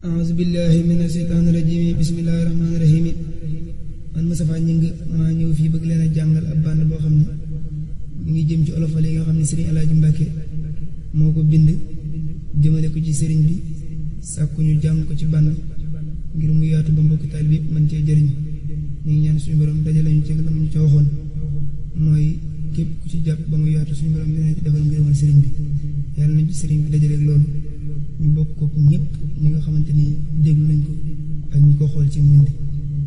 أعوذ بالله من الشيطان الرجيم بسم الله الرحمن الرحيم man Moustapha Gningue maa ñëw fii bëgg leen a jàngal ab bande boo xam ne mu ngi jëm ci olofal yi nga xam ne Serigne El Hadj Mbacke moo ko bind jëmale ko ci Serigne bi sàkku ñu jàng ko ci bande ngir mu yaatu ba mbokk taalibe yépp mën cee jëriñ ñu ngi ñaan suñu borom dajale ñu ci lam ñu ca waxoon mooy képp ku ci jàpp ba mu yaatu suñu borom dina ci defal ngërëmal Serigne bi yàlla nañ ci Serigne bi dajaleeg loolu ñu bokk ko ñëpp ñi nga xamante ni déglu nañ ko ak ñi ko xool ci mbind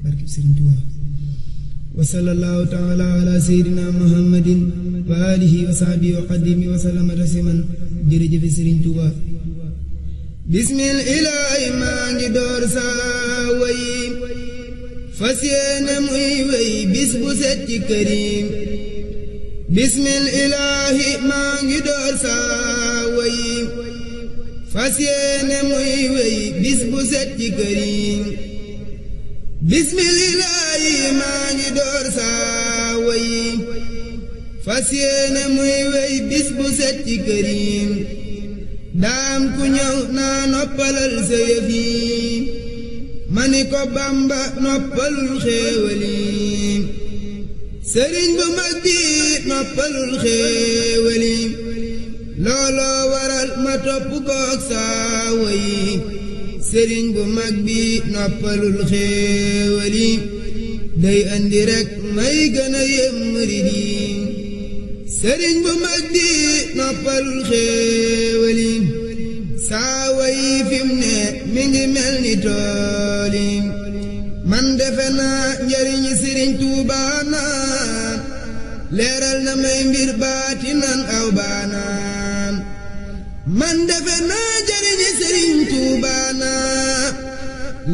barke Serigne Touba wa sallallahu taala ala sayyidina muhammadin wa alihi wa sahbihi wa qadimi wa sallama tasliman jërëjëf Serigne Touba bismil ilaahi maa ngi door saa way fas yéene muy way bis bu set ci kërim bismil ilaahi maa ngi door saa way fas yéene muy wey bis bu set ci kërim bismillaahi maa ngi door saa way fas yéene muy wey bis bu set ci kërim daam ku ñëw naa noppalal sa yëf yi ma ni ko Bamba noppalul xéewali sëriñ bu mag bi noppalul xéewali looloo waral ma topp kook saa way sëriñ bu mag bi noppalul xéewali day andi rek may gën a yem murid yi sëriñ bu mag bi noppalul xéewali saa way fim ne mi ngi mel ni tooli man defe naa njariñi sëriñ Tuubaa naa leeral na may mbir baatinan aw baanaan man defe naa jariñi Sëriñ Tuubaa naa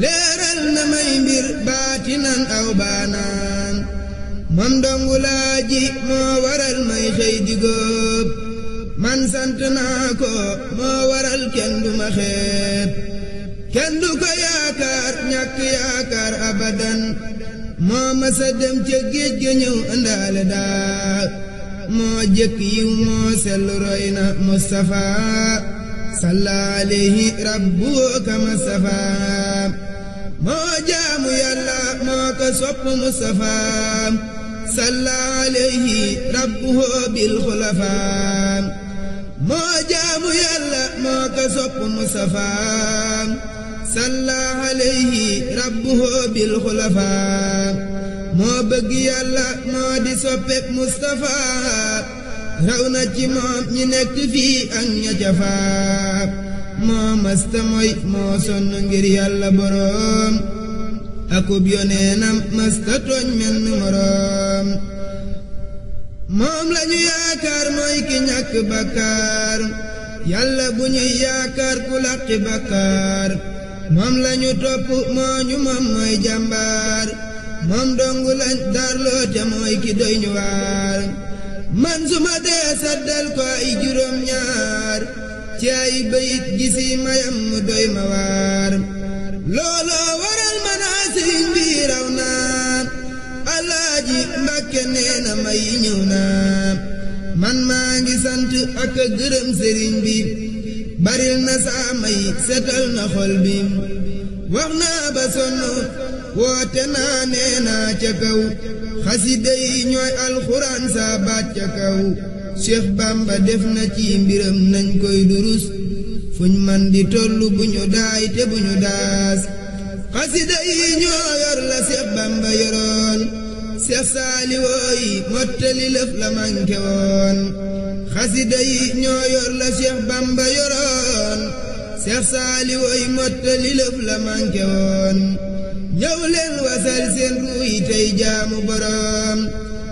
leeral na may mbir baatinan aw baanaan moom dongu laa ji moo waral may xëy di góob man sant naa ko moo waral kenn du ma xeeb kenn du ko yaakaar ñàkk yaakaar abadan moo masa dem ca géej ga ñëw àndaale daa moo jëkk yiw moo sellu roy na Mustafa salla alayhi rabbu kama safa moo jaamu yàlla moo ko sopp Mustafa salla alayhi rabbu bil xulafa moo jaamu yàlla moo ko sopp Mustafa salla alayhi rabbuhu bil xulafa moo bëgg yàlla moo di soppek Mustafa raw na ci moom ñi nekk fii ak ña ca faa moo masta moy moo sonn ngir yàlla boroom akub yoneenam masta tooñ menn moroom moom lañu yaakaar mooy ki ñàkk bakkaar yàlla bu ñuy yaakaar ku làqi bakkaar moom lañu topp moo ñu moom mooy jàmbaar moom dongu lañ darloo te mooy ki doy ñu waar man su ma dee saddal ko ay juróom ñaar ci ay bayit gisi mayam mu doy ma waar looloo waral ma naa sëriñ bi raw naa Alaaji Mbàkke nee na may ñëw naa man maa ngi sant ak a gërëm sëriñ bi baril na saa may setal na xol bi wax naa ba sonn woote naa nee naa ca kaw xasida yi ñooy alxuraan saa baat ca kaw Cheikh Bamba def na ci mbiram nañ koy durus fuñ man di tollu bu ñu daay te bu ñu daas xasida yi ñoo yor la Cheikh Bamba yoroon Cheikh Saaliwoo yi mottali lëf la manke woon xasida yi ñoo yor la Cheikh Bamba yoroon Cheikh Saaliwoo yi mottali lëf la manke woon ñëw leen wasal seen ruu yi tey jaamu boroom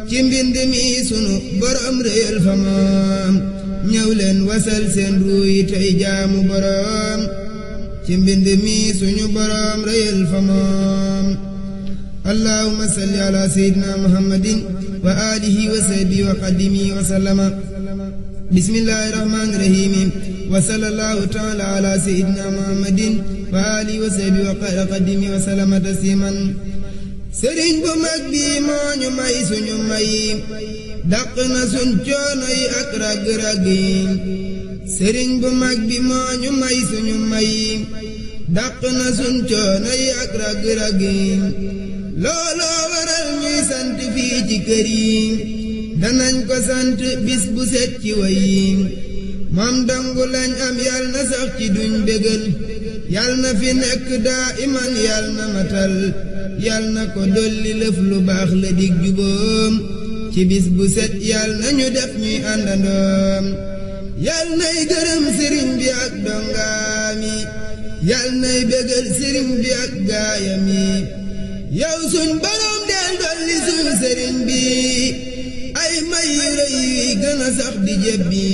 ci mbind mi sunu boroom réyal fa moom ñëw leen wasal seen ruu yi tey jaamu boroom ci mbind mi suñu boroom réyal fa moom allahumma salli ala sayyidina muhammadin wa alihi wa sahbihi wa qadimi wa sallama bismillahi rahmani rahim wa sallallahu taala ala sayyidina muhammadin wa alihi wa sahbihi wa qadimi wa sallama tasliman sëriñ bu mag bi moo ñu may suñu may dàq na suñ coono yi ak rag-rag yi sëriñ bu mag bi moo ñu may suñu may dàq na sun coono yi ak rag-rag yi looloo waral ñuy sant fii ci kër yi danañ ko sant bis bu set ci way yi moom dangu lañ am yal na sax ci duñ bégal yal na fi nekk daa iman yal na matal yal na ko dolli lëf lu baax la dig juboom ci bis bu set yal na ñu def ñuy àndandoom yal nay gërëm sëriñ bi ak dongaami yal nay bégal sëriñ bi ak gaayami yow suñ borom del dolli suñ sëriñ bi ay may yu rëy yi gën a sax di jebbi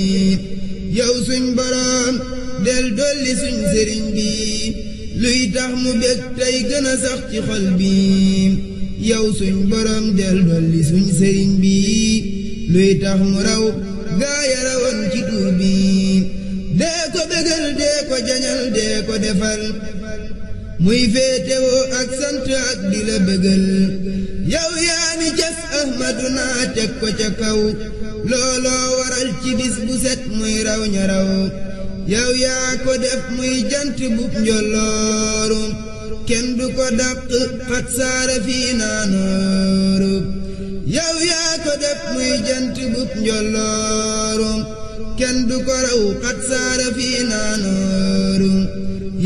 yow suñ borom del dolli suñ sëriñ bi luy tax mu bég tey gën a sax ci xol bi yow suñ borom del dolli suñ sëriñ bi luy tax mu raw gaaya rawoon ci tuur bi dee ko bégal dee ko jañal dee ko defal muy féetewoo ak sant ak di la bégal yow yaa ni cas ahmaduna teg ko ca kaw looloo waral ci bis bu set muy raw ña raw yow yaa ko def muy jant bub njolooru kenn du ko dàq xat saara fii naanooru yow yaa ko def muy jant bub njolooru kenn du ko raw xat saara fii naanooru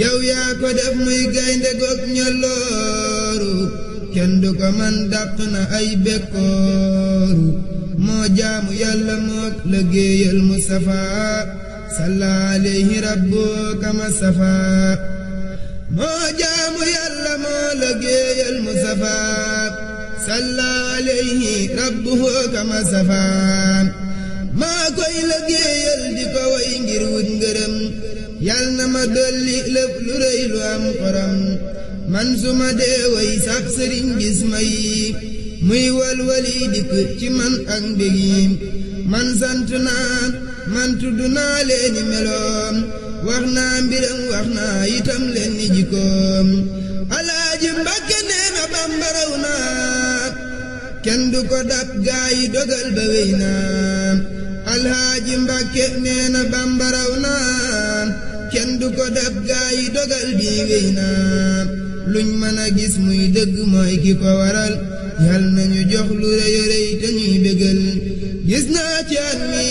yow yaa ko def muy gaynde gog ñolooru kenn du ko man dàq na ay bekkooru moo jaamu yàlla mook liggéeyal Mustafa salla alayhi rabbu kama safa moo jaamu yàlla moo liggéeyal Mustafa salla alayhi rabbu kama safa maa koy liggéeyal di ko way ngir wut ngërëm yal na ma dolli lépp lu rëy lu am xoram man suma dee way sab sëriñ gis ma yi muy walwali dikk ci man ak mbégim man sant naa man tudd naa leeni meloom wax naa mbiram wax naa itam leen ni jikkoom alaaji Mbàkke nee na Bamba raw naa kenn du ko dab gaa yi dogal ba wéy naa alaaji Mbàkke nee na Bamba raw naa kenn du ko dab gaa yi dogal bi wéy naa luñ mën a gis muy dëgg mooy ki ko waral yal nañu jox lu rëy rëy te ñuy bégal gis naa ci at mi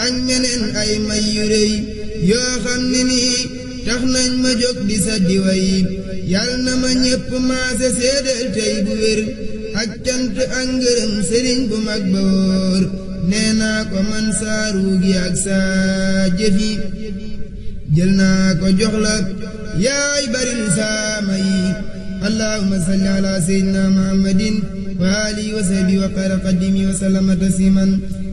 ak ñeneen ay may yu rëy yoo xam ne nii tax nañ ma jóg di sa diway yal na ma ñépp maase seedeel tey bu wér ak cant ak ngërëm sëriñ bu mag ba wóor nee naa ko man saa ruugi ak saa jëfi jël naa ko jox la yaay baril saama yi allahumma salli ala sayyidina muhammadin wa alihi wa sahbihi wa xayra qadimi wa sallama tasliman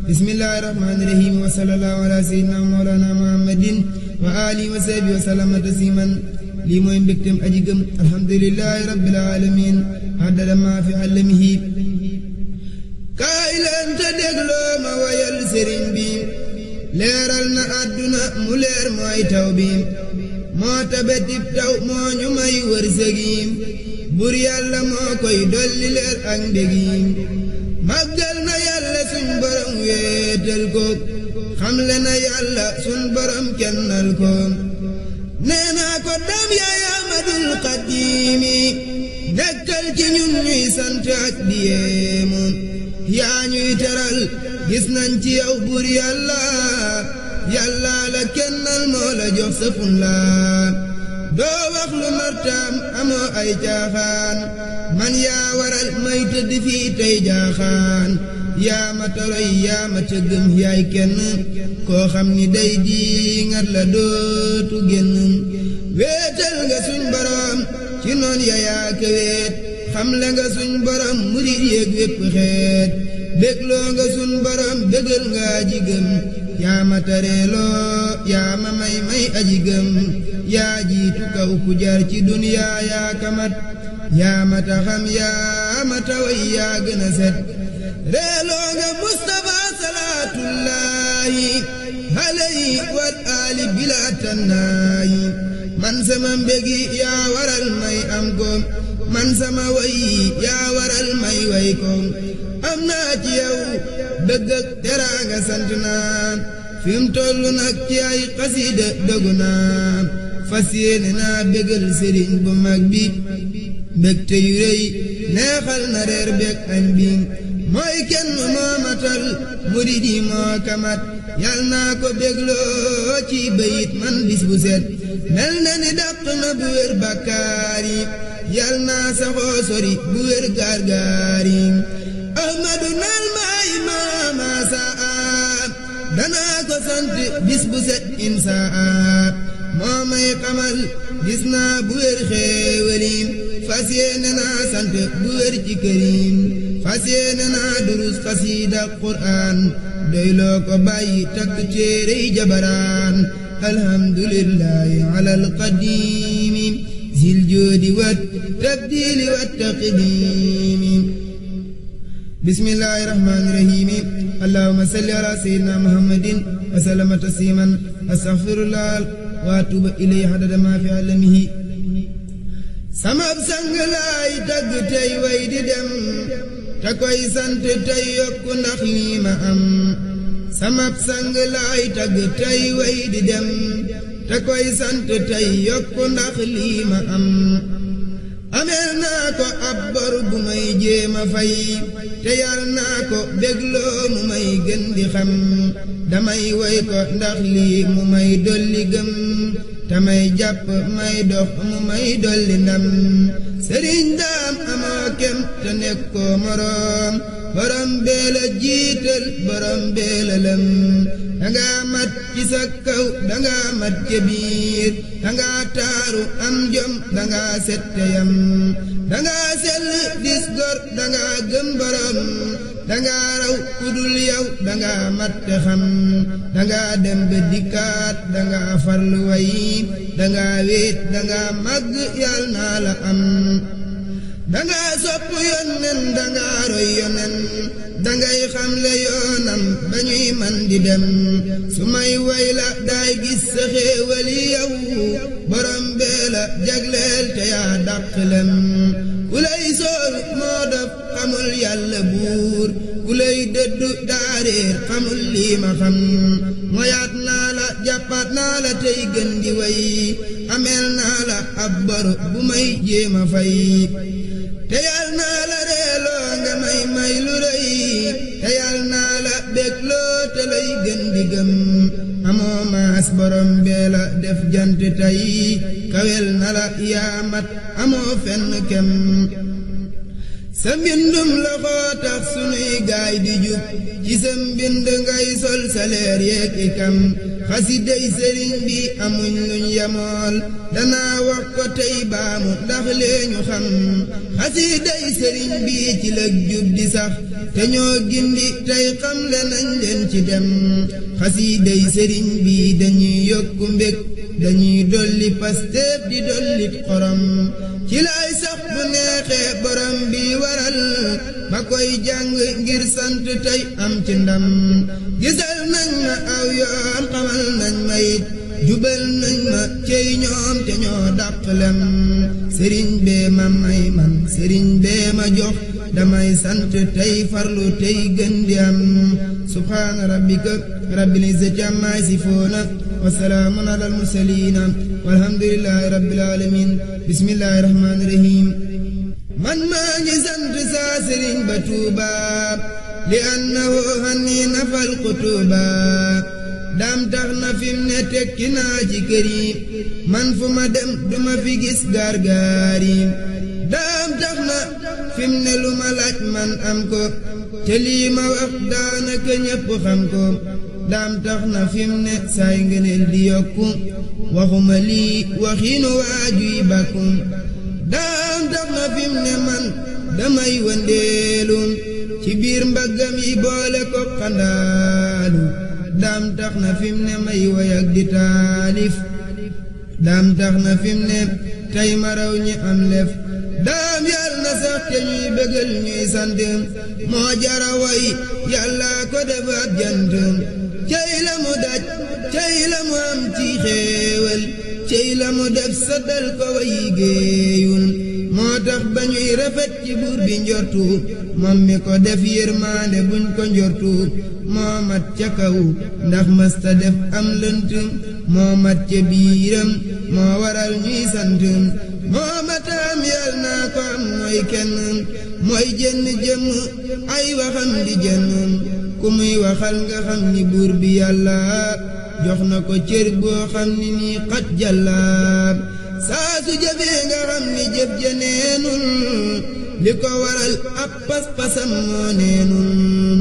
bismillahi rahmani rahim wa sallallahu ala sayyidina mawlana muhammadin wa alihi wa sahbihi wa sallama tasliman lii mooy mbégtem aji gëm alhamdulillahi rabbil alamin haddada ma fi alamihi kaay leen te dégloo ma wayal sëriñ bi leeral na àdduna mu leer mooy taw bi moo tabetib taw moo ñu may wërsëgiim bur yàlla moo koy dolli leer ak ndégiim màggal na yàlla suñ borom wéetal ko xamle na yàlla suñ borom kennal ko nee naa ko dam yaay Ahmadul Xadiimi dekkal ci ñun ñuy sant ak di yéemu yaa ñuy teral gis nañ ci yow bur yàlla yàlla la kennal moo la jox sa fun la doo wax lu martaam amoo ay caaxaan man yaa waral may tëdd fii tey jaaxaan yaa ma toroy yaa ma tëggëm yaay kenn koo xam ni day diingat la dootu génn wéetal nga suñ borom ci noon ya yaa ka wéet xamle nga suñ borom murid yéeg wépp xeet bégloo nga suñ borom bégal nga aji gëm yaa ma tareeloo yaa ma may aji gëm yaa jiitu kaw ku jaar ci duniyaa yaa kamat yaa ma taxam yaa ma taway yaa gën a set reeloo nga Mustafa salaatullaahi alayhi wal aali bilaa tannaayi man sama mbégi yaa waral may am ko man sama way yaa waral may way ko am naa ci yow dëgg ak teraanga sant naa fi mu toll nag ci ay xasiida dogu naa fas yéene naa bégal sëriñ bu mag bi mbégte yu rëy neexal na reer bég añ bi mooy kenn moo matal murid yi moo kamat yal naa ko bégloo ci bayit man bis bu set mel na ni dàq na bu wér bàkkaar yi yal naa saxoo sori bu wér gaar-gaar yi ahmadu nal maay maama saa danaa ko sant bis bu set insaa moo may xamal gis naa bu wér xéewali fas yéene naa sant bu wér ci kërim fas yéene naa durus xasiida quraan doyloo ko bàyyi takk téerey jabaraan alhamdulillahi ala alqadimi zil joodi wat tabdili wat taqdimi bismillahi rahmani rahimi allahumma salli ala sayyidina muhammadin wa sallama tasliman astaghfirullah wa atubu ilayhi hadada ma fi alamihi samab sang laay tagg tey way di dem te koy sant tey yokku ndax lii ma am samab sang laay tagg tey way di dem te koy sant tey yokku ndax lii ma am ameel naa ko ab bor bu may jéema fay te yal naa ko bégloo mu may gën di xam damay woy ko ndax lii mu may dolli gëm te may jàpp may dox mu may dolli ndam sëriñ daam amoo kem te nekkoo moroom borom bee la jiital borom bee la lëm danga mat ci sa kaw danga mat ca biir danga taaru am jom danga sette yam danga sell dis gor danga gëm borom danga raw kudul yow danga mat te xam danga dem ba dikkaat danga farlu way danga wéet danga màgg yal naa la am danga sopp yonen danga roy yonen dangay xamle yoonam bañuy man di dem su may way la daay gis sa xéewali yow borom bee la jagleel te yaa dàqlem ku lay soor moo def xamul yàlla buur ku lay dëddu daareer xamul lii ma xam moyaat naa la jàppaat naa la tey gën di way ameel naa la ab bor bu may jéema fay te yal naa la reeloo nga may lu rëy te yal naa la bégloo te lay gën di gëm amoo maas borom bee la def jant tey kawel na la yaa mat amoo fenn kem sa mbindum loxoo tax sunuy gaay di jub ci sa mbind ngay sol sa leer yeek ikam xasiday sëriñ bi amuñ luñ yamool danaa wax ko tey baamu ndax leeñu xam xasiday sëriñ bi ci lëg jub di sax te ñoo gindi tey xam le nañ leen ci dem xasiday sëriñ bi dañuy yokku mbég dañuy dolli pasteef di dollit xorom ci lay sax bu neexee borom bi waral ma koy jàng ngir sant tey am ci ndam gisal nañ ma aw yoon xamal nañ ma it jubal nañ ma cey ñoom te ñoo dàqlem sëriñ bee ma may man sëriñ bee ma jox damay sant tey farlu tey gën di am subhaana rabbika rabbil izzati amma yasifuuna wa salaamun alal mursaliina walhamdulillahi rabbil aalamiin bismillahi rahmaani rahiim man maa ngi sant saa sëriñ ba Tuuba li annahu hanni nafal qutuba daam tax na fim ne tekki naa ci kër yi man fu ma dem duma fi gis gaar-gaar yi daam tax na fim ne lu ma laaj man am ko te lii ma wax daanaka ñépp xam ko daam tax na fim ne saay ngëneel di yokku waxuma lii waxiinu waajuy bakku daam tax na fim ne man damay wëndeelu ci biir mbaggam yi boole ko xandaalu daam tax na fim ne may wayak di taalif daam tax na fim ne tey maraw ñi am lef daam yal na sax te ñuy bëggal ñuy sant moo jara way yàlla ko defaat jant cey la mu daj cey la mu am ci xéewal cey la mu def saddal ko way géeyul moo tax ba ñuy rafet ci buur bi njortu moom mi ko def yërmaande buñ ko njortu moo mat ca kaw ndax mësta def am lënt moo mat ca biiram moo waral ñuy sant moo mataam yal naa ko am mooy kenn mooy jenn jëmm ay waxam di jenn ku muy waxal nga xam ni buur bi yàlla jox na ko cër boo xam ni nii xat jàllaab saa su jëfee nga xam ni jëf ja neenul li ko waral ab pas-pasam moo neenul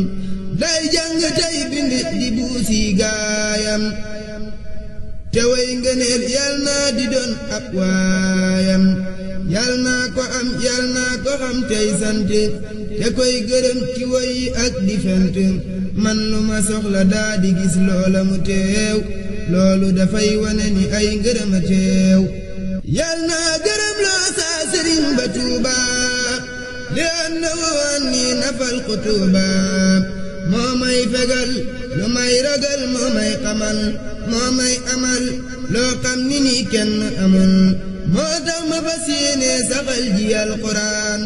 day jàng tey bind di buusi gaayam te way ngëneel yal naa di doon ab waayam yal naa ko am yal naa ko xam tey sant te koy gërëm ci way ak di fent man lu ma soxla daa di gis loola mu teew loolu dafay wane ni ay ngërëm a teew yal naa gërëm loo saa sëriñ ba Tuuba li annahu anni nafal qutuba moo may fegal lu may ragal moo may xamal moo may amal loo xam ni nii kenn amul moo tax ma fas yéene saxal ji alquran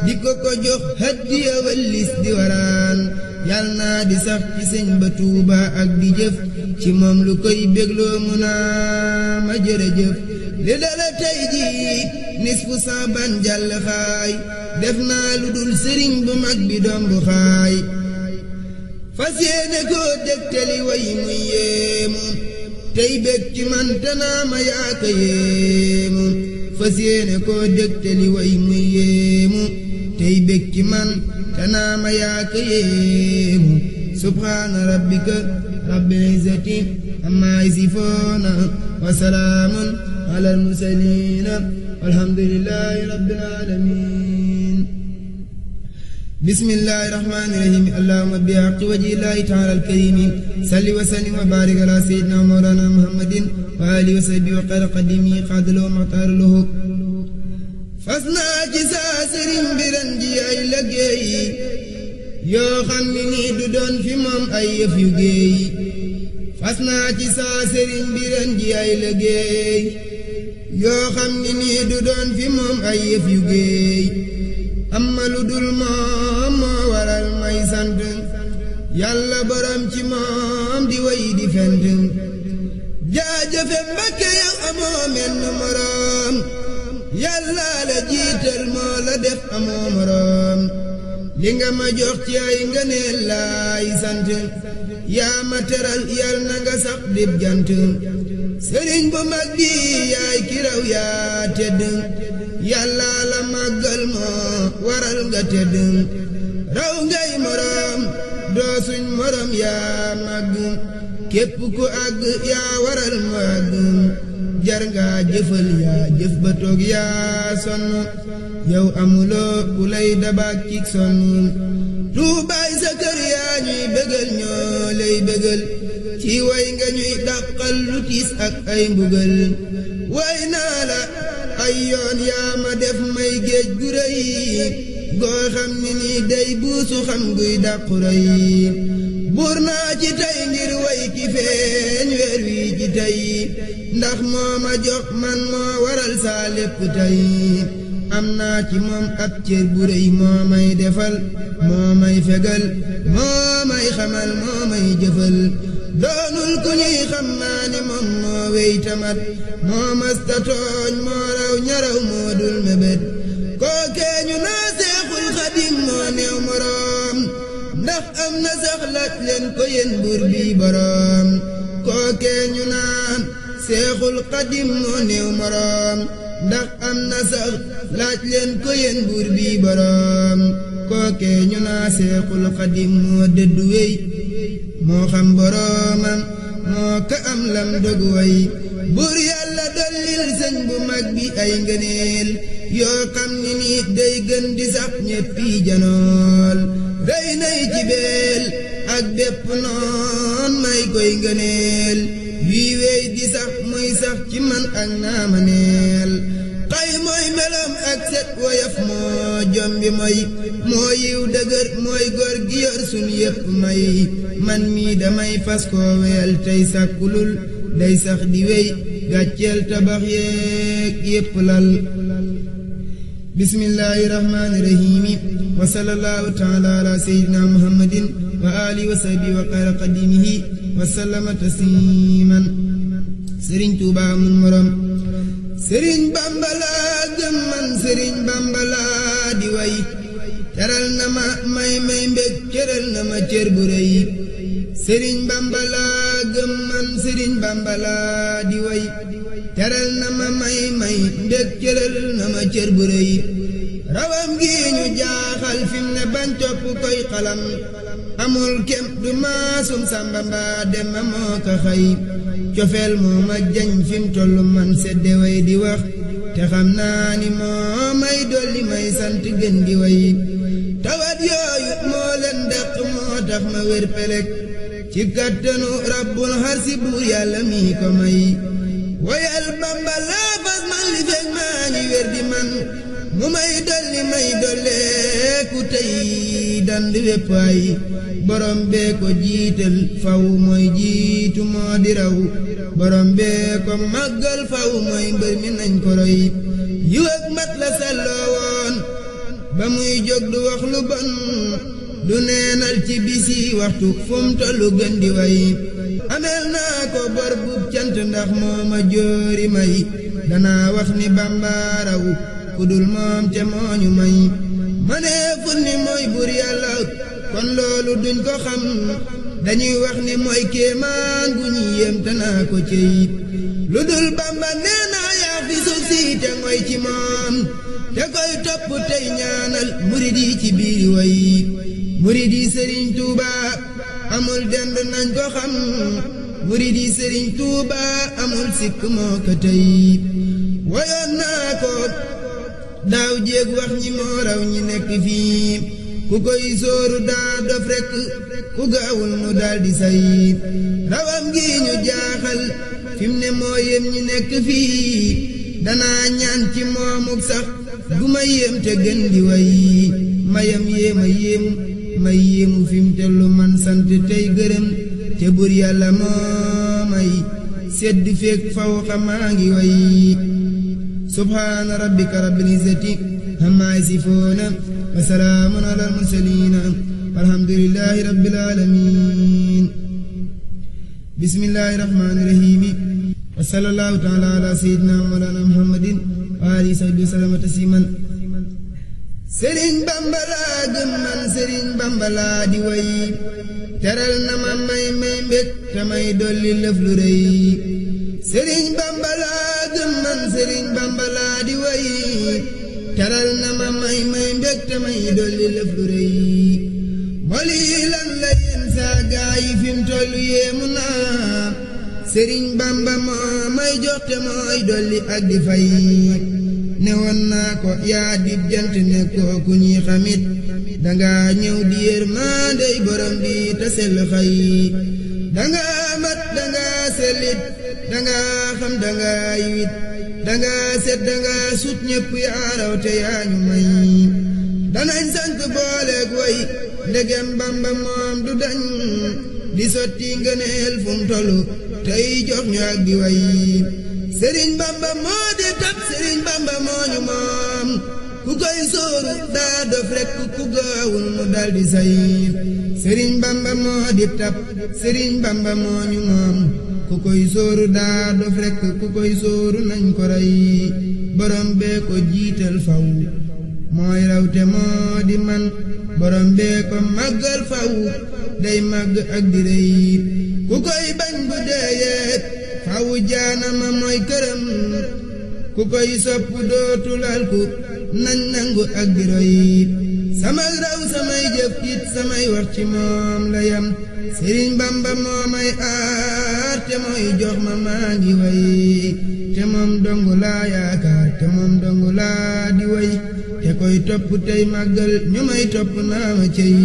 di ko jox hadiya wallis di waraan yal naa di sax ci sëñ ba Tuuba ak di jëf ci moom lu koy bégloo mu naa ma jërëjëf li dala tey ji nisfu Saaban jàll xaay def naa lu dul sëriñ bu mag bi doom bu xaay fas yéene koo dégtali way muy yéemu tey bég ci man te naa ma yaaka yéemu fas yéene koo dégtali way muy yéemu tey bég ci man te naa ma yaaka yéemu subhaana rabbika rabbil izzati ammaa yasifuuna wa salaamun alal mursaliina walhamdulillaahi rabbil aalamiin bismillaahi rahmaani rahiim allahumma bi haqqi wajhillaahi ta'aalaa al-kariim salli wa sallim wa baarik alaa sayyidinaa wa mawlaanaa muhammadin wa aalihi wa sahbihi wa xayri xadiimihi qaadaloo maxtaar lahu fas naa ci saa sëriñ bi ren ji ay liggéey yoo xam ni nii du doon fi moom ay yëf yu géey fas naa ci saa sëriñ bi ren ji ay liggéey yoo xam ni nii du doon fi moom ay yëf yu géey amma lu dul moom moo waral may sant yàlla borom ci moom di way di fent jaajëfe Mbakke yow amoo menn moroom yàlla la jiital moo la def amoo moroom li nga ma jox ci ay ngëneel laay sant yaa ma teral yal na nga sax dib jant sëriñ bu mag bi yaay ki raw yaa tedd yàlla la màggal moo waral nga tedd raw ngay moroom doo suñ moroom yaa màgg képp ku àgg yaa waral mu àgg jar ngaa jëfal yaa jëf ba toog yaa sonn yow amuloo ku lay dabaak ci sonn tuubaay sa kër yaa ñuy bégal ñoo lay bégal ci way nga ñuy dàqal lu tiis ak ay mbugal way naa la ay yoon yaa ma def may géej gu rëy goo xam ni nii day buusu xam guy dàqu rëy buur naa ci tey ngir way ki feeñ weer wi ci tey ndax moo ma jox man moo waral saa lépp tey am naa ci moom ab cër bu rëy moo may defal moo may fegal moo may xamal moo may jëfal doonul ku ñuy xam naa ni moom moo wey tamat moo masta tooñ moo raw ñaraw moo dul mébét kookee ñu naa Seexul Xadim moo neew moroom ndax am na sax laaj leen ko yéen buur bi boroom kookee ñu naan Seexul Xadim moo neew moroom ndax am na sax laaj leen ko yéen buur bi boroom kookee ñu naa Seexul Xadim moo dëddu wey moo xam boroomam moo ka am lam dogu way buur yàlla dollil sëñ bu mag bi ay ngëneel yoo xam ni nit day gën di sax ñéppi janool day nay ci beel ak bépp noon may koy ngëneel wii wey di sax muy sax ci man ak naama neel xay mooy melam ak set woyof moo jombi moy moo yiw dëgër mooy góor gi yor sun yépp may man mii damay fas koo weel tey sàkkulul day sax di wey gàcceel tabax yeeg yépp lal bismillahi rahmani rahim wa sallallahu ta'ala ala sayyidina muhammadin wa alihi wa sahbihi wa khayra qadimihi wa sallama tasliman Sëriñ Tuuba mun morom Sëriñ Bamba laa gëm man Sëriñ Bamba laa di way teral na ma may mbég cëral na ma cër bu rëy Sëriñ Bamba laa gëm man Sëriñ Bamba laa di way teral na ma may mbég cëral na ma cër bu rëy rawam gi ñu jaaxal fim ne bañ topp koy xalam amul kem du maasum Samba mbaa dem ma moo ko xëy cofeel moo ma jañ fim tollu man sedde way di wax te xam naa ni moo may dolli may sant gën di way tawat yooyu moo leen dàq moo tax ma wér pelek ci kattanu rabbul harsi buur yàlla mi ko may woyal Bamba laa fas man li fekk maa ngi wér di man mu may dolleeku tey dand wépp ay borom bee ko jiital faw mooy jiitu moo di raw borom bee ko màggal faw mooy mbër mi nañ ko roy yiw ak mat la selloo woon ba muy jóg du wax lu bon du neenal ci bisi waxtu fum tollu gën di way ameel naa ko bor bu cant ndax moo ma joori may danaa wax ni Bamba raw ku dul moom te mooñu may ma nee fut ni mooy buur yàlla kon loolu duñ ko xam dañuy wax ni mooy kéemaan gu ñu yéem te naa ko cey lu dul Bamba nee naa yaa fi suuf si te ngoy ci moom te koy topp tey ñaanal murid yi ci biir way murid yi Sëriñ Tuuba amul dend nañ ko xam murid yi Sëriñ Tuuba amul sikk moo ko tey wayoon naa ko daaw jéeg wax ñi moo raw ñi nekk fii ku koy sóoru daa dof rekk ku gaawul mu daldi say rawam gi ñu jaaxal fim ne moo yem ñi nekk fii danaa ñaan ci moomuk sax gu ma yéem te gën di way mayam may yéemu fim te lu man sant tey gërëm te bur yàlla moo may sedd feek faw xamaa ngi way subhaana rabbika rabbil izzati ammaa yasifuuna wa salaamun alal mursaliina walhamdulillaahi rabbil aalamiin bismillaahi rahmaani rahiim wa sallallaahu ta'aalaa alaa sayyidinaa wa mawlaanaa muhammadin wa aalihi wa sahbihi wa sallama tasliiman Sëriñ Bamba laa gëm man Sëriñ Bamba laa di way teral na ma may mbég te may dolli lëf lu rëy Sëriñ Bamba laa gëm man Sëriñ Bamba laa di way teral na ma may mbég te may dolli lëf lu rëy moli lan la yéen saa gaa yi fim tollu yéemu naa Sëriñ Bamba moo may jox te mooy dolli ak di fay ne woon naa ko yaa di jant ne kooku ñi xamit danga ñëw di yërmandey borom bi te sell xay danga mat danga sellit danga xam danga yiwit danga set danga sut ñépp yaa raw te yaa ñu may danañ sant booleeg way ndegem Bamba moom du dañ di sotti ngëneel fum tollu tey jox ñu ak di way Sëriñ Bamba moo di tab Sëriñ Bamba moo ñu moom ku koy sóoru daa dof rekk ku gaawul mu daldi say Sëriñ Bamba moo di tab Sëriñ Bamba moo ñu moom ku koy sóoru daa dof rekk ku koy sóoru nañ ko rey borom bee ko jiital faw mooy raw te moo di man borom bee ko màggal faw day màgg ak di rëy ku koy bañ bu deeyeet faw jaanama mooy këram ku koy sopp dootulal ku nañ nangu ak di roy samay raw samay jëf it samay wax ci moom la yam Sëriñ Bamba moo may aar te mooy jox ma maa ngi way te moom dongu laa yaakaar te moom dongu laa di way te koy topp tey màggal ñu may topp naa ma cey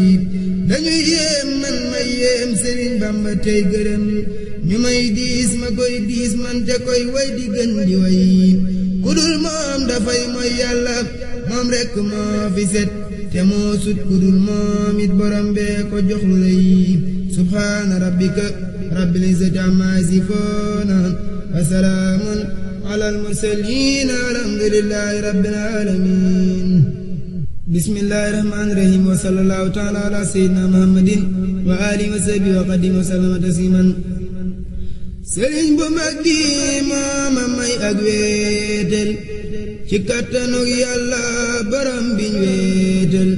dañuy yéem man may yéem Sëriñ Bamba tey gërëm ñu may diis ma koy diis man te koy way di gën di way ku dul moom dafay mooy yàlla moom rekk moo fi set te moo sut ku dul moom it borom bee ko jox lu rëy subhaana rabbika rabbil izzati ammaa yasifuun wa salaamun على المرسلين الحمد لله رب العالمين بسم الله الرحمن الرحيم وصلى الله تعالى على سيدنا محمد وآله وصحبه وقدم وسلم تسليما sëriñ bu mag bi mooma may ak wéetal ci kattanug yàlla borom biñ wéetal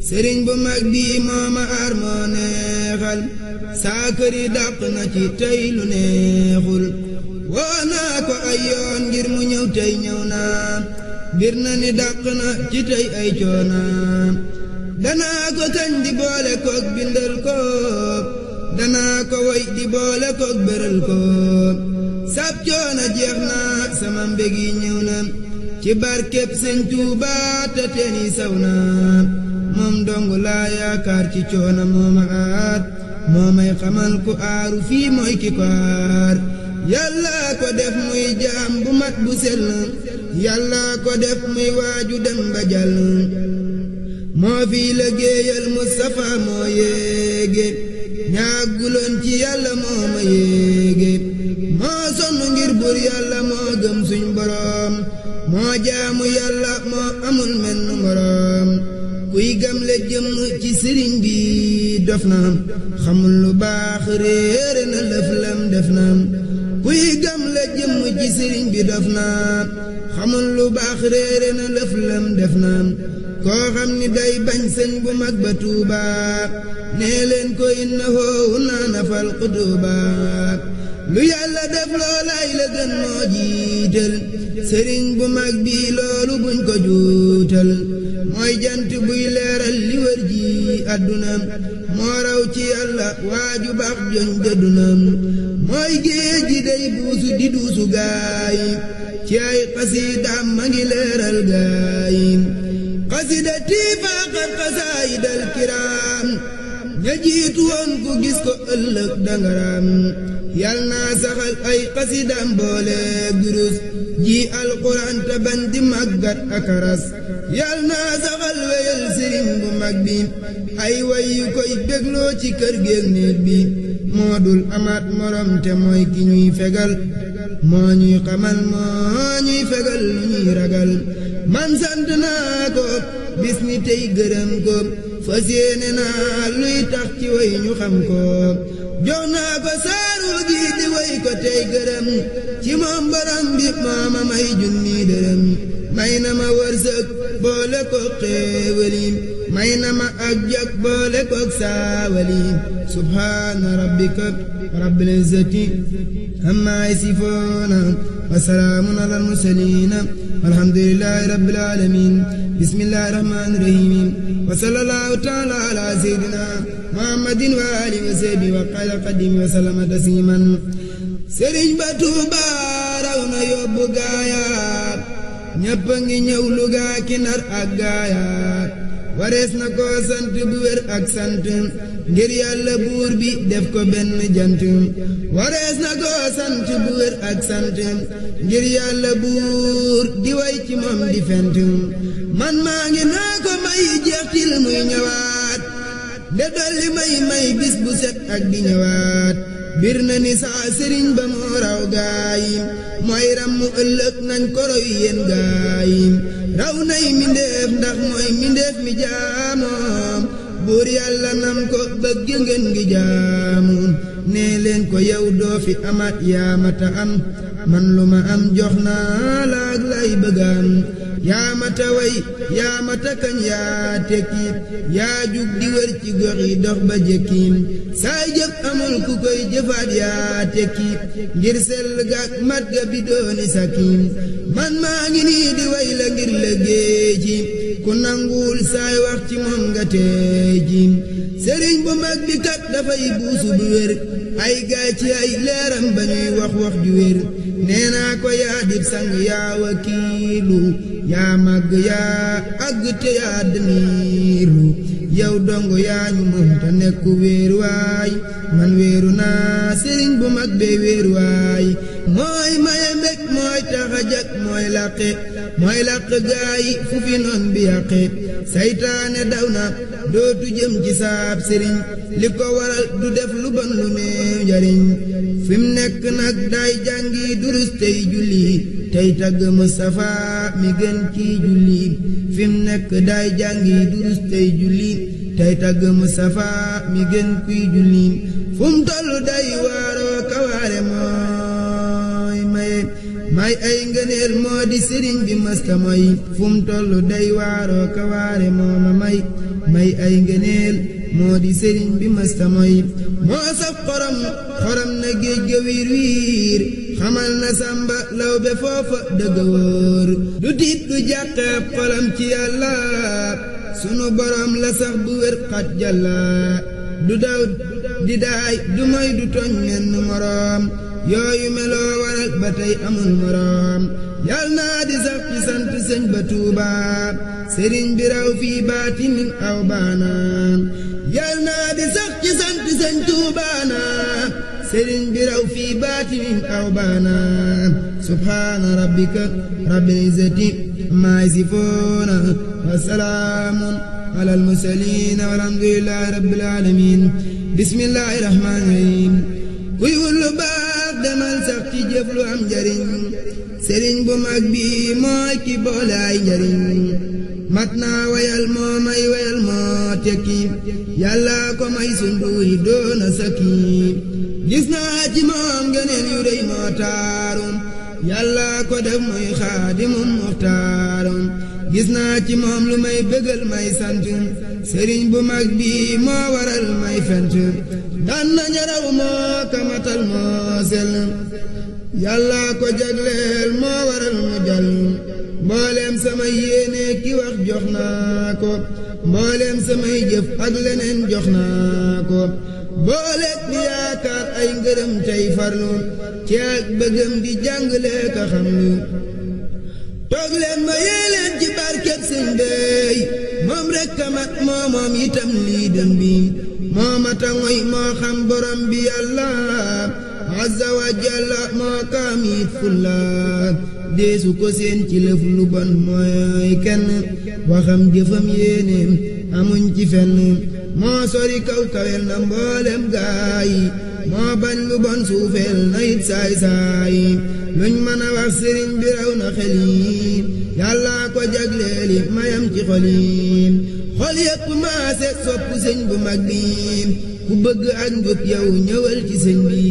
sëriñ bu mag bi mooma aar moo neexal saa këri dàq na ci tey lu neexul woo naa ko ay yoon ngir mu ñëw tey ñëw naa bir na ni dàq na ci tey ay coonaam danaa ko kañ di boole koog bindal koog danaa ko woy di boole koog bëral koog sab coona jeex na sama mbég yi ñëw na ci barkeb Sëñ Tuubaa te teen yi saw na moom dong laa yaakaar ci coona mooma aar moo may xamal ku aaru fii mooy ki ko aar yàlla ko def muy jaam bu mat bu sell yàlla ko def muy waaju dem ba jàll moo fi liggéeyal Mustafa moo yéege ñàgguloon ci yàlla moo ma yéege moo sonn ngir bur yàlla moo gëm suñ boroom moo jaamu yàlla moo amul menn moroom kuy gëm le jëm ci sëriñ bi dof na xamul lu baax réere na lëf lam def na kuy gëm le jëm ci sëriñ bi dof na xamul lu baax réere na lëf lam def na koo xam ni day bañ sëñ bu mag ba Tuuba nee leen ko innahu naanafal qutuba lu yàlla def loolay la gën moo jiital sëriñ bu mag bi loolu buñ ko juutal mooy jant buy leeral li wër ji àdduna moo raw ci yàlla waaju baax joñ dëdduna mooy géej gi day buusu di duusu gaay ci ay xasiidaam ma ngi leeral gaay xasiidati faaqat xasaayidal kiraam ña jiitu woon ku gis ko ëllëg dangaraam yal naa saxal ay xasiidaam boole durus ji alquran ta bañ di màggat ak ras yal naa saxal weyal sëriñ bu mag bi ay way yu koy bégloo ci kër géeg néeg bi moo dul amaat morom te mooy ki ñuy fegal moo ñuy xamal moo ñuy fegal lu ñuy ragal man sant naa ko bis ni tey gërëm ko fas yéene naa luy tax ci way ñu xam ko jox naa ko saaru gi di way ko tey gërëm ci moom borom bi mooma may junni dërëm may na ma wërsëg boole ko xéewali may na ma ak jak boole ko saawali subhaana rabbika rabbil izzati amma yasifuuna wa salaamun alal mursaliina walhamdulillahi rabbil aalamiin bismillahi rahmaani rahiim wa sallallahu taala ala sayyidina muhammadin wa alihi wa sahbihi wa xayra xadimi wa sallama tasliman sëriñ ba Tuuba raw na yóbbu gaayaat ñëpp a ngi ñëw Luga ki Ndar ak gaayaat warees na ko sant bu wér ak sant ngir yàlla buur bi def ko benn jant warees na ko sant bu wér ak sant ngir yàlla buur di way ci moom di fent man maa ngi naa ko may jeextil muy ñëwaat de dolli may bis bu set ak di ñëwaat bir na ni saa sëriñ ba moo raw gaayim mooy rammu ëllëg nañ ko roy yéen gaayim raw nay mindeef ndax mooy mindeef mi jaamoom buur yàlla nam ko bëgg ngeen ngi jaamu nee leen ko yow doo fi amaat yaamata am man lu ma am jox naa laag lay bëggaan yaamata way yaamata kañ yaa tekki yaa jug di wër ci gox yi dox ba jekkiim saay jëf amul ku koy jëfaat yaa tekki ngir sell gaak mat ga bi dooni sakiim man maa ngi nii di way la ngir liggéey ci ku nanguwul saay wax ci moom nga teey ji sëriñ bu mag bi kat dafay buusu bu wér ay gaay ci ay leeram ba ñuy wax ju wér nee naa ko yaa dib sang yaa wakiilu yaa màgg yaa àgg te yaa demiiru yow dong yaa ñu mën te nekku wéeru waay man wéeru naa sëriñ bu mag bee wéeru waay mooy maye mbég mooy taxa jak mooy làqe mooy làq gaay fu fi noon bi yàqe saytaane daw na dootu jëm ci saab sëriñ li ko waral du def lu bon lu néew njariñ fi mu nekk nag day jàngi durus tey julli tey tagg Mustafa mi gën kii julli fi mu nekk day jàngi durus tey julli tey tagg Mustafa mi gën kuy julli fu mu tollu day waaroo kawaare mooy maye may ay ngëneel moo di sëriñ bi mësta mooy fu mu tollu day waaroo kawaare mooma may ay ngëneel moo di sëriñ bi mësta mooy moo saf xorom na géej ga wiir wiir xamal na sàmba law be foofa dëgg wóor du tiit du jàqeeb xolam ci yàlla sunu borom la sax bu wér xat jàlla du daw di daay du moy du tooñ menn moroom yooyu meloo waral ba tey amul moroom yal naa di sax ci sant sëñ ba Tuuba sëriñ bi raw fii baatinin aw baana yal naa di sax ci sant sëñ Tuuba na sëriñ bi raw fii baatinin aw baana subhaana rabbika rabbil izzati ammaa yasifuuna wa salaamun alal mursaliin walhamdulillaahi rabbil aalamiin bismillaahi rahmaani rahiim kuy wullu baax demal sax ci jëf lu am njariñ sëriñ bu mag bi mooy ki boole ay njariñ mat naa wayal moo may wayal moo tekki yàlla ko may sunduy doona sakki gis naa ci moom ngëneel yu rëy moo taaru yàlla ko def muy xaadimum muxtaaru gis naa ci moom lu may bëggal may sant sëriñ bu mag bi moo waral may fent daan na ñaraw moo kamatal moo sell yàlla ko jagleel moo waral mu jàll mbooleem samay yéene ki wax jox naa ko mbooleem samay jëf ak leneen jox naa ko booleet di yaakaar ay ngërëm tey farlu ci ak bëggam di jàngale ka xam lu toog leen ma yéeleen ci barkeb sëñ beey moom rekk a mat moom itam lii dëm bi moo mata ngoy moo xam borom bi yàlla azza wa jalla moo kaamit fulla deesu ko seen ci lëf lu bon mooy kenn waxam jëfam yéeneem amuñ ci fenn moo sori kaw kawel na mboolem gaay moo bañ lu bon suufeel na it saay saay luñ mën a wax sëriñ bi raw na xel yi yàlla ko jagleeli mayam ci xol yi xol yépp maase sopp sëñ bu mag bi ku bëgg ak njub yow ñëwal ci sëñ bi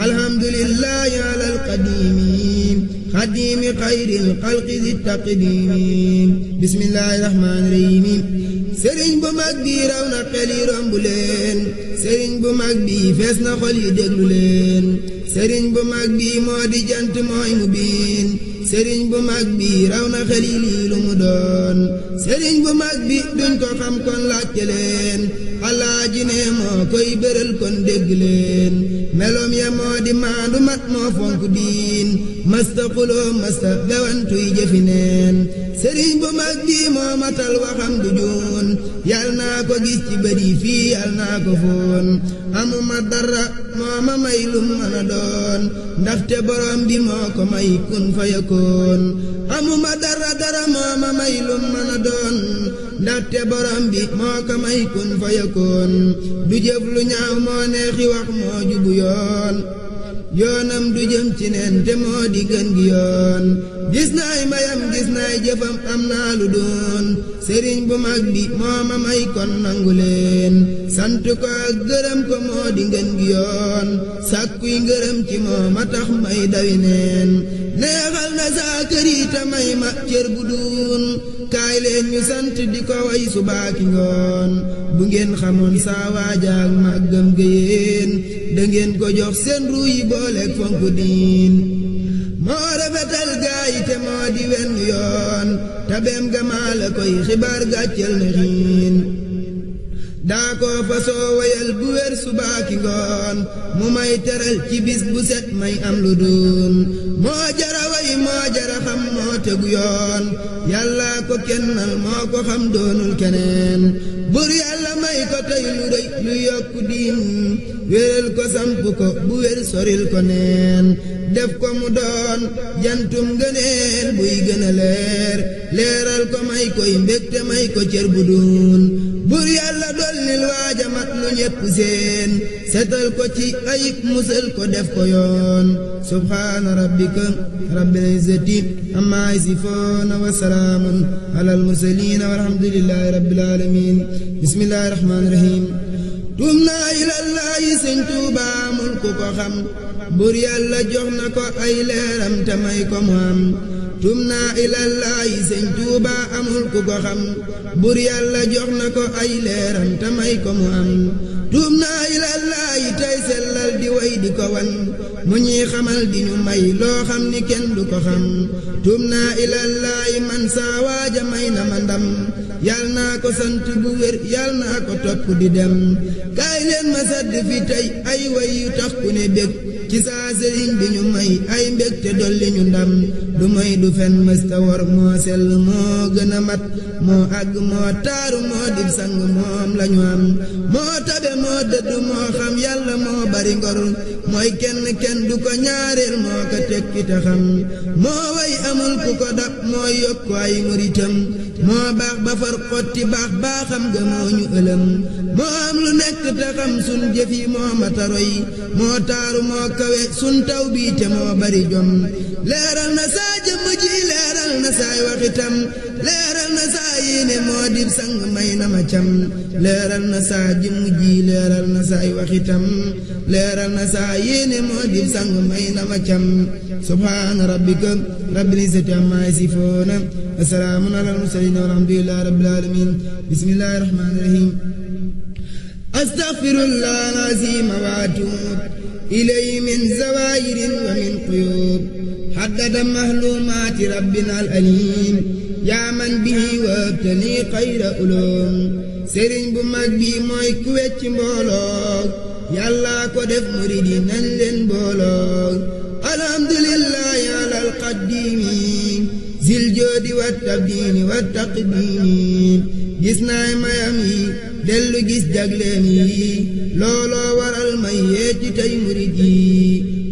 alhamdulillahi alal xadiimi xayril xalqi di taqdiimi bismillahi rahmaani rahiim sëriñ bu mag bi raw na xel yi romb leen sëriñ bu mag bi fees na xol yi déglu leen sëriñ bu mag bi moo di jant mooy mu biin sëriñ bu mag bi raw na xel yi lii lu mu doon sëriñ bu mag bi duñ ko xam kon laajte leen alaaji ne moo koy bëral kon dégg leen meloom ya moo di maandu mat moo fonk diin masta xuloo masta bewantuy jëfi neen sëriñ bu mag bi moo matal waxam du juun yal naa ko gis ci bëri fii yal naa ko foon amuma dara moo ma may lum mën a doon ndaxte borom bi moo ko may kun fa yakoon amuma dara moo ma may lum mën a doon ndaxte borom bi moo ko may kun fa yakoon du jëf lu ñaaw moo neexi wax moo jubu yoon yoonam du jëm ci neen te moo di gën gi yoon gis naay mayam gis naay jëfam am naa lu doon sëriñ bu mag bi moo ma may kon nangu leen sant ko ak gërëm ko moo di ngën gi yoon sàkkuy ngërëm ci moo ma tax may dawi neen neexal na saa kër yi te may ma cër bu duun kaay leen ñu sant di ko way subaaki ngoon bu ngeen xamoon saa waajaak màggam géyeen da ngeen ko jox seen ruu yi booleeg fonku diin moo rafetal gaay te moo di wenn yoon tabeem ga maa la koy xibaar gàccel na xiin daa ko fa soo wayal bu wér subaaki ngoon mu may teral ci bis bu set may am lu doon moo jara way moo jara xam moo moo tegu yoon yàlla ko kennal moo ko xam doonul keneen bur yàlla may ko tey lu rëy lu yokku diin wéral ko samp ko bu wér soril ko neen def ko mu doon jantum ngëneel buy gën a leeral ko may koy mbégte may ko cër bu duun bur yàlla dollil waaja mat lu ñépp seen setal ko ci ayib musal ko def ko yoon subhaana rabbika rabbil izzati amma yasifoona wa salaamun alal mursaliina walhamdulillahi rabbil aalamiin bismillaahi rahmaani rahiim tuum naa ilallaahi sëñ Tuuba amul ku ko xam bur yàlla jox na ko ay leeram te may ko mu am tuum naa ilallaahi sëñ Tuuba amul ku ko xam bur yàlla jox na ko ay leeram te may ko mu am tuum naa ilallaahi tey sellal di way di ko wan mu ñuy xamal di ñu may loo xam ni kenn du ko xam tuum naa ilallaahi man saa waaja may na ma ndam yal naa ko sant bu wér yal naa ko topp di dem kaay leen ma sadd fi tey ay way yu tax ku ne bég ci saa sëriñ bi ñu may ay mbég te dolli ñu ndam du may du fen mësta wor moo sell moo gën a mat moo àgg moo taaru moo dib sang moom lañu am moo tabe moo dëddu moo xam yàlla moo bari ngor mooy kenn du ko ñaareel moo ko tekki te xam moo way amul ku ko dab moo yokk ay muritam moo baax ba far xotti baax baaxam ga moo ñu ëlëm moo am lu nekk te xam sun jëf yi moo mataroy moo taaru moo kawe sun taw bii te moo bari jom leeral na saa jëmm ji leeral na saay waxitam leeral na saa yéene moo dib sang may na ma cam leeral na saa jëmm ji leeral na saay waxitam leeral na saa yéene moo dib sang may na ma cam subhaana rabbika rabbil izzati amma yasifoona wa salaamun alal mursaliin walhamdulillahi rabbil aalamiin bismillaahi rahmaani rahiim astaghfirullah al-aziim wa atuub ilayhi min zawaahirin wa min quyuub haddada mahluumaati rabbina al-aliim yaa man bihi wabtali xayra uluum sëriñ bu mag bi mooy ku wecc mbooloo yàlla ko def murid yi nañ leen mbooloo alhamdulillahi alal qaddiimi zil joodi wa tabdiini wa taqdiimi gis naay mayam yi dellu gis jagleem yi looloo waral may yeeti tey murid yi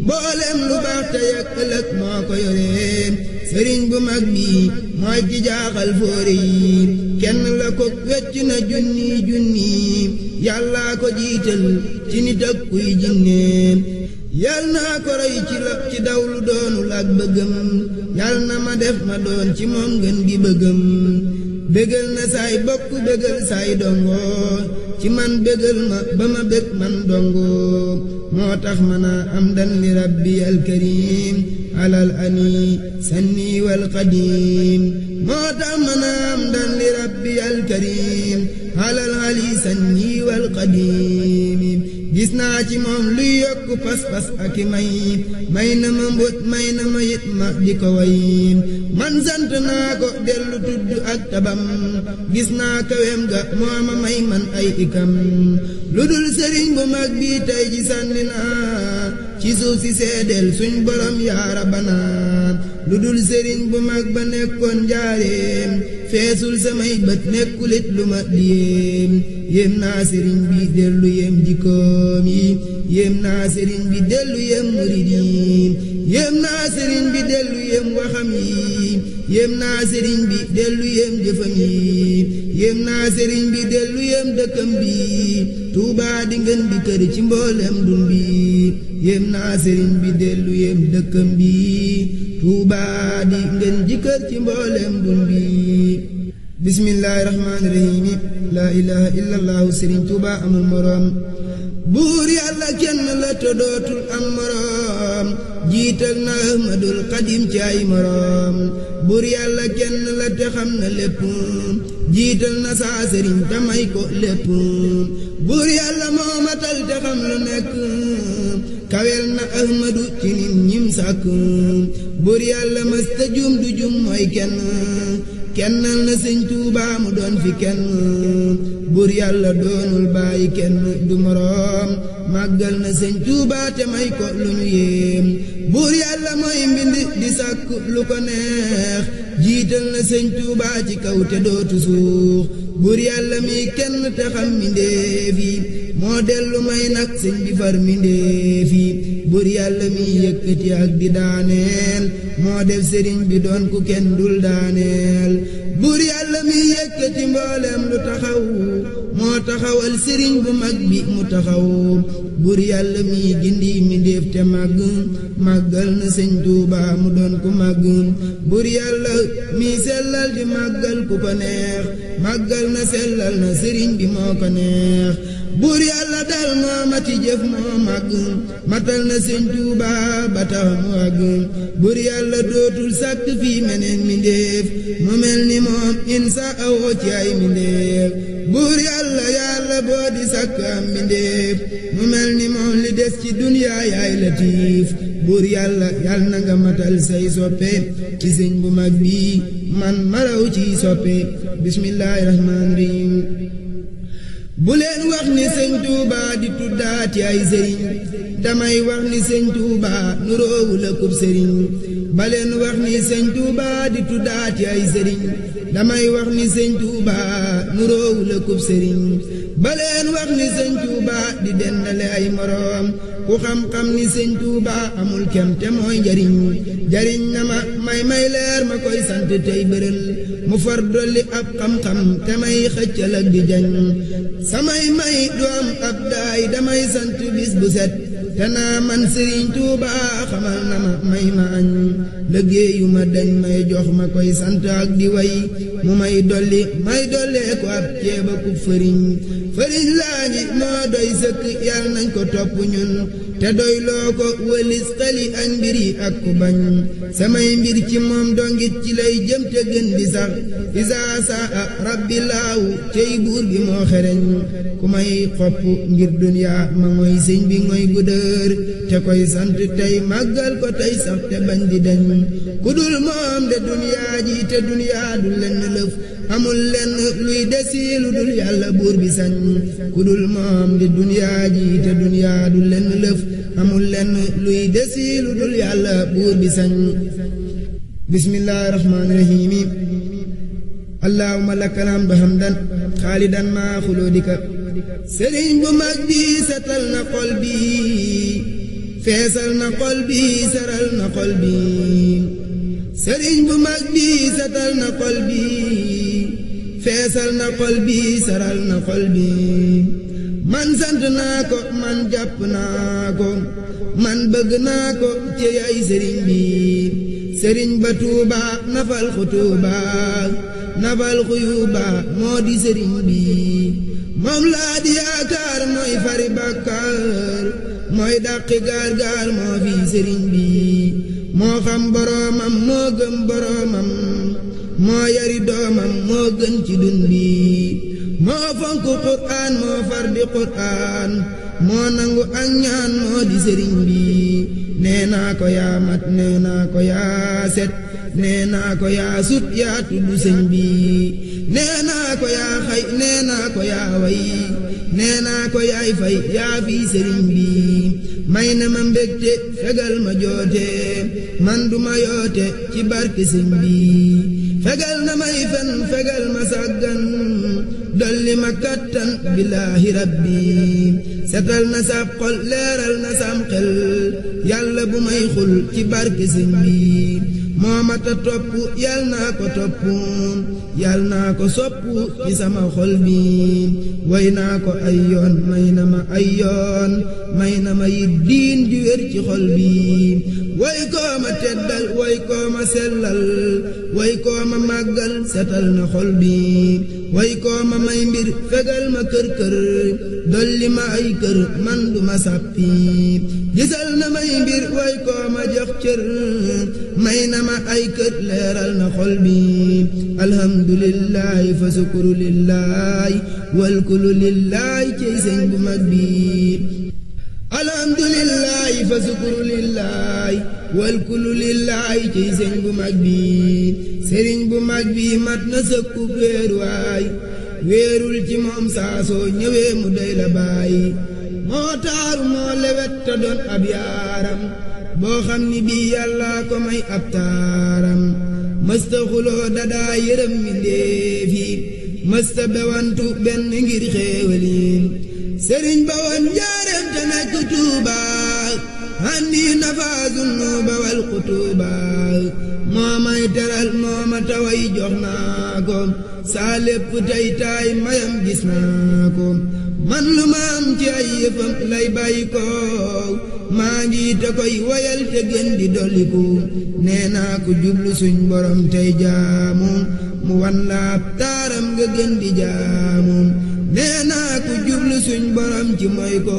mboolem lu baax tey ak ëllëg moo ko yore sëriñ bu mag bi mooy ki jaaxal fóore yi kenn la ko wecc na junni yàlla ko jiital ci nit ak kuy jinne yal naa ko roy ci daw lu doonul ak bëggam yal na ma def ma doon ci moom ngën gi bëggam bégal na saay bokk bégal saay dongo ci man bégal ma ba ma bég man dongo moo tax mën a am dan li rabbi alkarim alal ani sanni wal qadim moo tax mën a am dan li rabbi alkarim alal ali sanni wal qadim gis naa ci moom luy yokk pas-pas ak i may na ma mbóot may na ma yit ma di ko way man sant naa ko dellu tudd ak tabam gis naa kawem ga moo ma may man ay ikam lu dul sëriñ bu mag bi tey ji sànni naa ci suuf si seedeel suñ borom yaa Rabbana lu dul sëriñ bu mag ba nekkoon njaareem feesul samay bët nekkulit lu ma di yéem naa sëriñ bi dellu yéem jikkoom yi yéem naa sëriñ bi dellu yéem murid yi yéem naa sëriñ bi dellu yéem waxam yi yéem naa sëriñ bi dellu yéem jëfam yi yéem naa sëriñ bi dellu yéem dëkkam bi Tuubaa di ngeen bi kër ci mboolem dun bi yéem naa sëriñ bi dellu yéem dëkkam bi Tuubaa di ngeen ji kër ci mboolem dun bi bismillaahi rahmaani rahiim laa ilaaha illallahu sëriñ Tuubaa amul moroom buur yàlla kenn la te dootul am moroom jiital na Ahmadul Xadim ci ay moroom buur yàlla kenn la te xam na lépp jiital na saa sëriñ te may ko lépp buur yàlla moo matal te xam lu nekk kawel na Ahmadu ci nit ñim sàkk buur yàlla mësta jum du jum mooy kenn kennal na sëñ Tuubaa mu doon fi kenn buur yàlla doonul bàyyi kenn du moroom màggal na sëñ Tuubaa te may ko lu ñu yéem buur yàlla mooy mbind di sàkk lu ko neex jiital na sëñ Tuubaa ci kaw te dootu suux buur yàlla mi kenn te xam mbindéef yi moo dellu may nag sëñ bi far mbindéef yi buur yàlla mi yëkkati ak di daaneel moo def sëriñ bi doon ku kenn dul daaneel buur yàlla mi yëkkati mboolem lu taxaw moo taxawal sëriñ bu mag bi mu taxaw buur yàlla mi gindi mbindéef te màgg màggal na sëñ Tuubaa mu doon ku màgg buur yàlla mi sellal di màggal ku ko neex màggal na sellal na sëriñ bi moo ko neex buur yàlla dal moo mati jëf moo màgg matal na sëñ Tuubaa ba tax mu wàgg buur yàlla dootul sàkk fii meneen mbindéef mu mel ni moom insa awoo ci ay mbindéef buur yàlla boo di sàkk am mbindéef mu mel ni moom li des ci duniyaa yaay latiif buur yàlla na nga matal say soppe ci sëñ bu mag bi man maraw ci soppe bismillaahi rahmaani rahiim bu leen wax ni sëñ Tuubaa di tuddaati ay sëriñ damay wax ni sëñ Tuubaa nuróowu la kub sëriñ ba leen wax ni sëñ Tuubaa di tuddaati ay sëriñ damay wax ni sëñ Tuubaa nuróowu la kub sëriñ ba leen wax ni sëñ Tuubaa di dendale ay moroom ku xam-xam ni sëñ Tuubaa amul kem te mooy jariñ na ma may leer ma koy sant tey bërël mu far dolli ab xam-xam te may xëccal ak di jañ samay may du am ab daay damay sant bis bu set te naa man sëriñ Tuubaa xamal na ma may ma añ liggéeyu ma dañ may jox ma koy sant ak di way mu may dollee ko ab ceeba ku fëriñ laa ngi moo doy sëkk yàlla nañ ko topp ñun te doy loo ko wëlis xali ak mbir yi ak ku bañ samay mbir ci moom dongit ci lay jëm te gën di sax isaa saa rabbi laawu cey buur bi moo xereñ ku may xopp ngir duniyaa ma mooy sëñ bi ngoy gudër te koy sant tey màggal ko tey sax te bañ di dañ ku dul moom de duniyaa ji te duniyaa du lenn lëf amul lenn luy desi lu dul yàlla buur bi sañ ku dul moom de duniyaa ji te duniyaa du lenn lëf amul lenn luy desi lu dul yàlla buur bi sañ bismillaahi rahmaani rahiim allahumma lakal hamdu hamdan xaalidan maa xulóodika sëriñ bu mag bi setal na xol bi feesal na xol bi seral na xol bi sëriñ bu mag bi setal na xol bi feesal na xol bi seral na xol bi man sant naa ko man jàpp naa ko man bëgg naa ko ci ay sëriñ bi sëriñ ba Tuuba nafal xu Tuuba nafal xuyuba moo di sëriñ bi moom laa di yaakaar mooy fari bàkkaar mooy dàqi gaar moo fi sëriñ bi moo xam boroomam moo gëm boroomam moo yari doomam moo gën ci dun bi moo fonk qur'aan moo far di qur'aan moo nangu ak ñaan moo di sëriñ bi nee naa ko yaa mat nee naa ko yaa set nee naa ko yaa sut yaa tudd sëñ bi nee naa ko yaa xay nee naa ko yaa way nee naa ko yaay fay yaa fi sëriñ bi may na ma mbégte fegal ma joote man du ma yoote ci barke sëñ bi fegal na may fen fegal ma sàggan dolli ma kattan billaahi rabbi setal na sab xol leeral na sam xel yàlla bu may xul ci barke sëñ bi moo mata topp yal naa ko topp yal naa ko sopp ci sama xol bi way naa ko ay yoon may na ma ay yoon may na ma yit diin ju wér ci xol bi way koo ma teddal way koo ma sellal way koo ma màggal setal na xol bi way koo ma may mbir fegal ma kër dolli ma ay kër man du ma sàppi gisal na may mbir way koo ma jox cër may na ma ay kër leeral na xol bi alhamdulillahi fa sukuru lillahi wal kullu lillahi cey sëñ bu mag bi alhamdulillahi lillaahi fa sukuru lillaahi wal kullu lillaahi ciy sëñ bu mag bi sëriñ bu mag bi mat na sëkku wéeruwaay wéerul ci moom saa soo ñëwee mu doy la bàyyi moo taaru moo lewet te doon ab yaaram boo xam ni bii yàlla ko may ab taaram mësta xuloo dadaa yërëm mi ndéefi mësta bewantu benn ngir xéewaliin sëriñ ba woon njaareem te nekk Tuuba handi nafaasun nuuba wal xutuuba moo may teral moo ma taway jox naa ko saa lépp tey taay mayam gis naa ko man lu ma am ci ay yëfam lay bàyyi ko maa ngi te koy woyal te gën di dolliku nee naa ko jublu suñ borom tey jaamu mu wan laab taaram nga gën di jaamu nee naa ko jublu suñ borom ci moy ko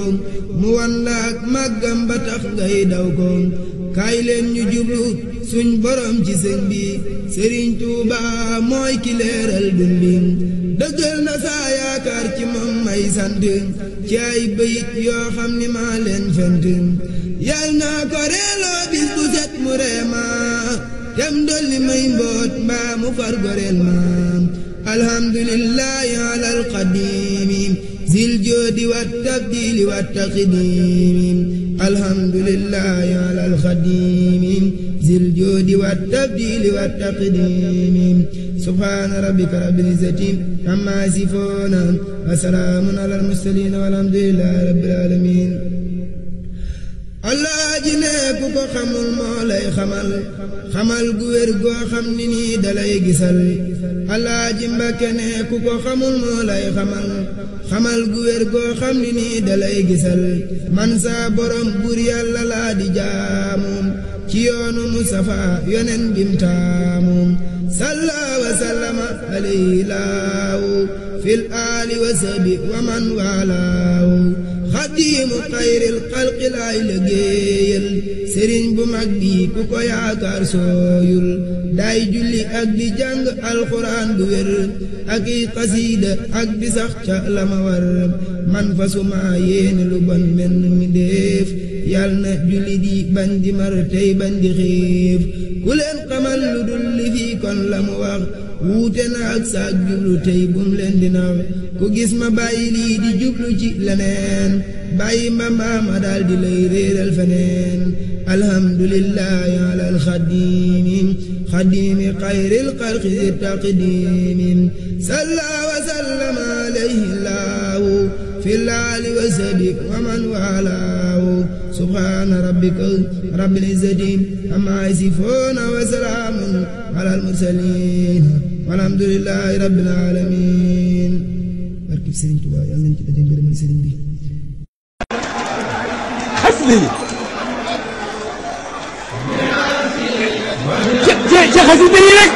mu wan laak màggam ba tax ngay daw ko kaay leen ñu jublu suñ borom ci sëñ bi Sëriñ Tuuba mooy ki leeral dundin dëggal na saa yaakaar ci moom may sant ci ay bayit yoo xam ni maa leen fent yal naa ko reeloo bis bu set mu reema tem dolli may mboot mbaa mu far goreel ma alhamdulillahi alal qadimi zil joodi wat tabdili wat taqdimi alhamdulillahi alal qadimi zil joodi wat tabdili wat taqdimi subhaana rabbika rabbil izzati amma yasifuun wa salaamun alal mursaliin walhamdulillahi rabbil aalamiin Allah ji ne ku ko xamul moo lay xamal gu wér goo xam ni nii dalay gisal Allah ji Mbàkke ne ku ko xamul moo lay xamal gu wér goo xam ni nii dalay gisal man saa borom bur yàlla laa di jaamu ci yoonu Mustafa yonen bim taamu salla wa sallama alayhi laahu fil aali wa sahbi wa man waalaahu xadiimu xayril xalqi laay liggéeyal sëriñ bu mag bi ku ko yaakaar sooyul day julli ak di jàng alxuraan bu wér ak i xasiida ak di sax ca la ma war man fa suma yéene lu bon menn mi def yal na julli di bañ di mar tey bañ di xiif ku leen xamal lu dul li fii kon la mu wax wuute na ak saak jublu tey bum leen di naw ku gis ma bàyyi lii di jublu ci leneen bàyyi ma daal di lay réeral feneen alhamdulillahi alal xadimi xayril xalqi zi taqdimi salla wa sallama alayhi laahu fil aali wa sahbi wa man waalaahu subhaana rabbika rabbil izzati amma yasifuun wa salaamun alal mursaliin walhamdulillahi rabbil aalamiin barkib Sëriñ Tuubaa yàlla nañ ci daje ngërëmal sëriñ bi xasida yi ci xasida yi rek